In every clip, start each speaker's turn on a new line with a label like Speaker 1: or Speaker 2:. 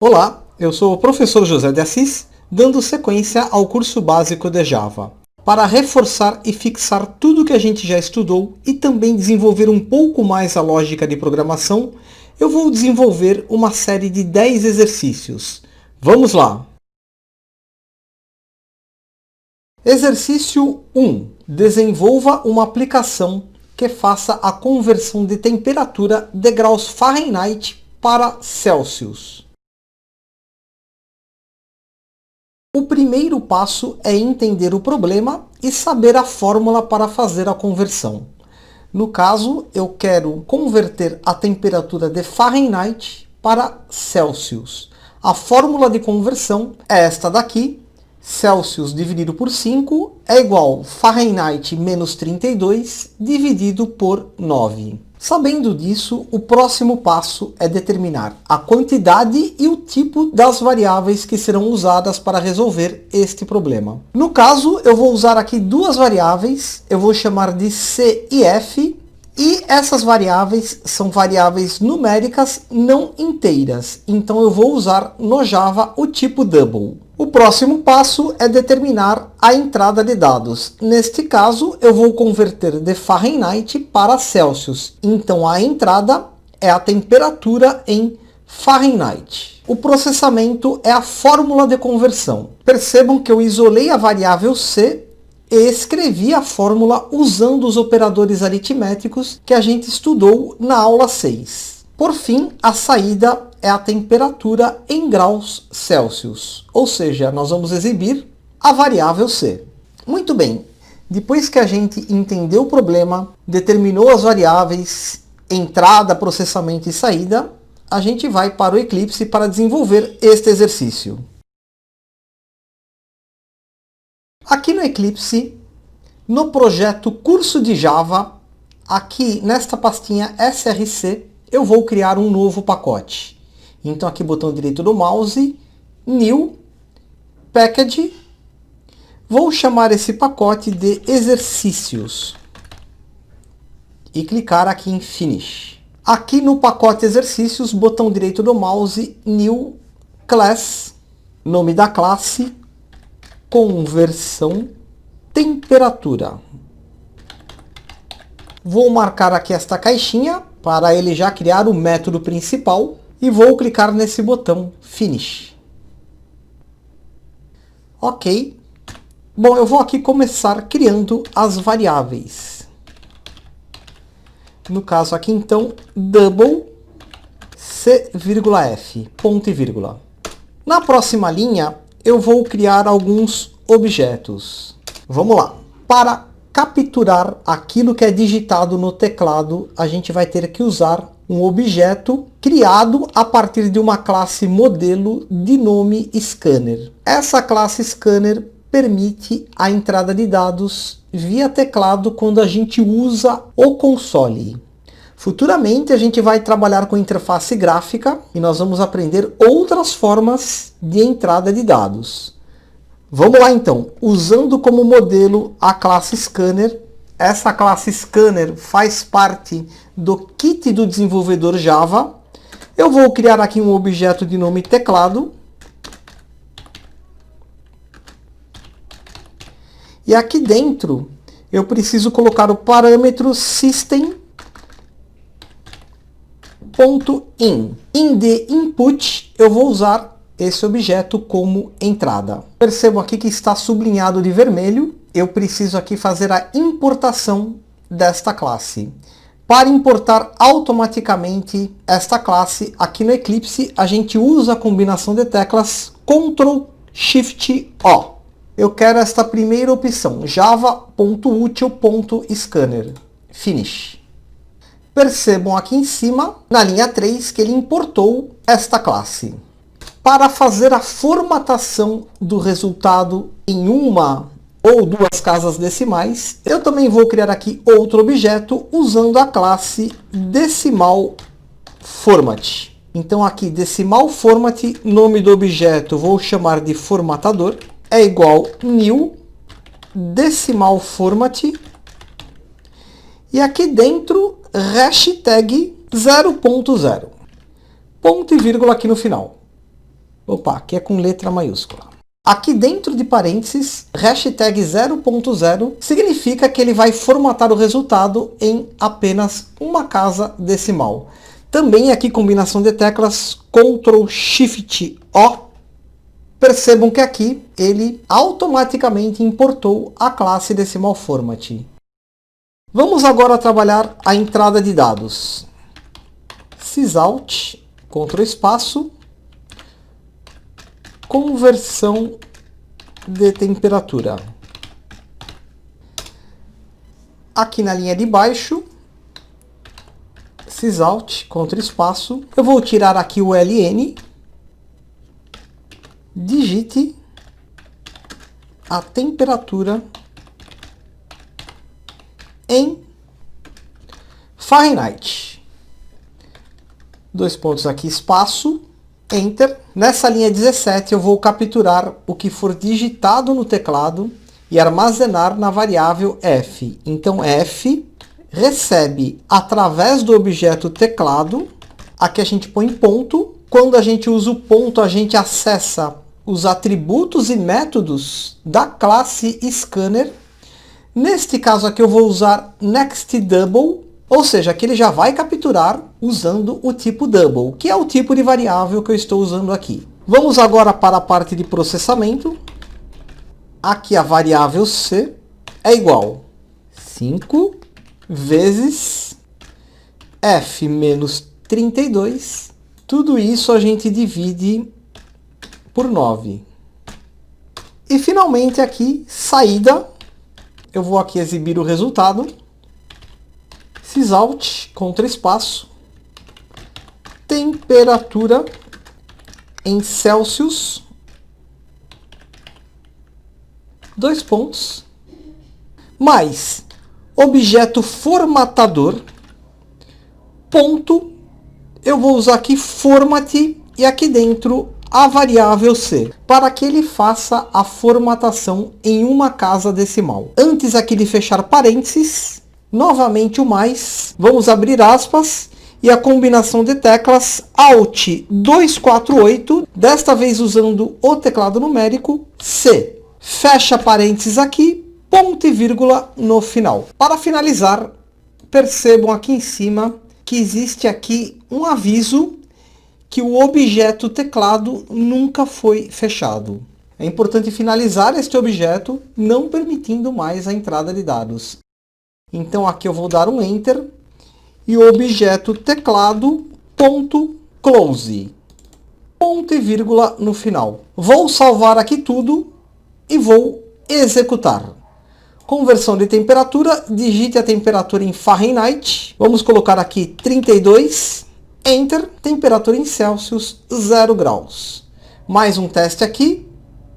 Speaker 1: Olá, eu sou o professor José de Assis, dando sequência ao curso básico de Java. Para reforçar e fixar tudo que a gente já estudou e também desenvolver um pouco mais a lógica de programação, eu vou desenvolver uma série de 10 exercícios. Vamos lá! Exercício 1. Desenvolva uma aplicação que faça a conversão de temperatura de graus Fahrenheit para Celsius. O primeiro passo é entender o problema e saber a fórmula para fazer a conversão. No caso, eu quero converter a temperatura de Fahrenheit para Celsius. A fórmula de conversão é esta daqui. Celsius dividido por 5 é igual a Fahrenheit menos 32 dividido por 9. Sabendo disso, o próximo passo é determinar a quantidade e o tipo das variáveis que serão usadas para resolver este problema. No caso, eu vou usar aqui duas variáveis, eu vou chamar de C e F, e essas variáveis são variáveis numéricas não inteiras, então eu vou usar no Java o tipo double. O próximo passo é determinar a entrada de dados. Neste caso, eu vou converter de Fahrenheit para Celsius. Então, a entrada é a temperatura em Fahrenheit. O processamento é a fórmula de conversão. Percebam que eu isolei a variável C e escrevi a fórmula usando os operadores aritméticos que a gente estudou na aula 6. Por fim, a saída é a temperatura em graus Celsius, ou seja, nós vamos exibir a variável C. Muito bem, depois que a gente entendeu o problema, determinou as variáveis, entrada, processamento e saída, a gente vai para o Eclipse para desenvolver este exercício. Aqui no Eclipse, no projeto Curso de Java, aqui nesta pastinha src, eu vou criar um novo pacote. Então aqui botão direito do mouse, New, Package, vou chamar esse pacote de exercícios e clicar aqui em Finish. Aqui no pacote exercícios, botão direito do mouse, New, Class, nome da classe, conversão, temperatura. Vou marcar aqui esta caixinha para ele já criar o método principal. E vou clicar nesse botão Finish. Ok. Bom, eu vou aqui começar criando as variáveis. No caso aqui, então, double C,F, ponto e vírgula. Na próxima linha, eu vou criar alguns objetos. Vamos lá. Para capturar aquilo que é digitado no teclado, a gente vai ter que usar um objeto criado a partir de uma classe modelo de nome Scanner. Essa classe Scanner permite a entrada de dados via teclado quando a gente usa o console. Futuramente a gente vai trabalhar com interface gráfica e nós vamos aprender outras formas de entrada de dados. Vamos lá então, usando como modelo a classe Scanner. Essa classe Scanner faz parte do kit do desenvolvedor Java. Eu vou criar aqui um objeto de nome teclado. E aqui dentro eu preciso colocar o parâmetro system.in. In the input eu vou usar esse objeto como entrada. Percebam aqui que está sublinhado de vermelho. Eu preciso aqui fazer a importação desta classe. Para importar automaticamente esta classe, aqui no Eclipse, a gente usa a combinação de teclas Ctrl+Shift+O. Eu quero esta primeira opção, java.util.scanner. Finish. Percebam aqui em cima, na linha 3, que ele importou esta classe. Para fazer a formatação do resultado em uma ou duas casas decimais, eu também vou criar aqui outro objeto usando a classe decimal format. Então aqui decimal format, nome do objeto vou chamar de formatador, é igual new decimal format e aqui dentro hashtag 0.0, ponto e vírgula aqui no final. Opa, aqui é com letra maiúscula. Aqui dentro de parênteses, hashtag 0.0 significa que ele vai formatar o resultado em apenas uma casa decimal. Também aqui combinação de teclas Ctrl Shift O. Percebam que aqui ele automaticamente importou a classe Decimal Format. Vamos agora trabalhar a entrada de dados. Sysout, Ctrl espaço, conversão de temperatura. Aqui na linha de baixo, Sysout, Ctrl espaço, eu vou tirar aqui o LN, digite a temperatura em Fahrenheit. 2 pontos aqui, espaço, Enter. Nessa linha 17 eu vou capturar o que for digitado no teclado e armazenar na variável f. Então f recebe através do objeto teclado, aqui a gente põe ponto. Quando a gente usa o ponto, a gente acessa os atributos e métodos da classe Scanner. Neste caso aqui eu vou usar nextDouble, ou seja, que ele já vai capturar usando o tipo double, que é o tipo de variável que eu estou usando aqui. Vamos agora para a parte de processamento. Aqui a variável c é igual a 5 vezes f menos 32. Tudo isso a gente divide por 9. E finalmente aqui, saída. Eu vou aqui exibir o resultado. Sysout, Ctrl espaço, temperatura em Celsius, 2 pontos, mais objeto formatador, ponto, eu vou usar aqui format e aqui dentro a variável c, para que ele faça a formatação em uma casa decimal. Antes aqui de fechar parênteses, novamente o mais, vamos abrir aspas, e a combinação de teclas Alt 248, desta vez usando o teclado numérico, C. Fecha parênteses aqui, ponto e vírgula no final. Para finalizar, percebam aqui em cima que existe aqui um aviso que o objeto teclado nunca foi fechado. É importante finalizar este objeto, não permitindo mais a entrada de dados. Então aqui eu vou dar um Enter e o objeto teclado ponto close, ponto e vírgula no final. Vou salvar aqui tudo e vou executar. Conversão de temperatura, digite a temperatura em Fahrenheit. Vamos colocar aqui 32, Enter, temperatura em Celsius 0 graus. Mais um teste aqui,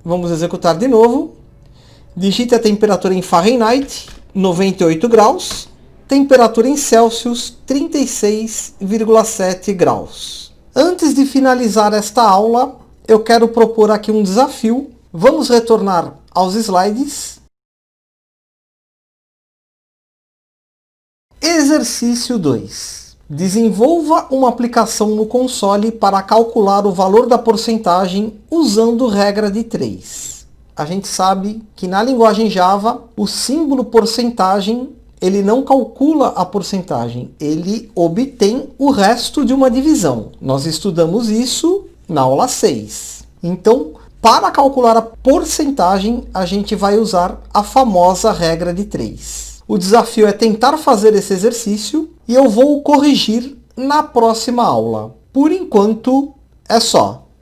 Speaker 1: vamos executar de novo. Digite a temperatura em Fahrenheit, 98 graus, temperatura em Celsius 36,7 graus. Antes de finalizar esta aula, eu quero propor aqui um desafio. Vamos retornar aos slides. Exercício 2. Desenvolva uma aplicação no console para calcular o valor da porcentagem usando regra de 3. A gente sabe que na linguagem Java, o símbolo porcentagem, ele não calcula a porcentagem, ele obtém o resto de uma divisão. Nós estudamos isso na aula 6. Então, para calcular a porcentagem, a gente vai usar a famosa regra de 3. O desafio é tentar fazer esse exercício e eu vou corrigir na próxima aula. Por enquanto, é só.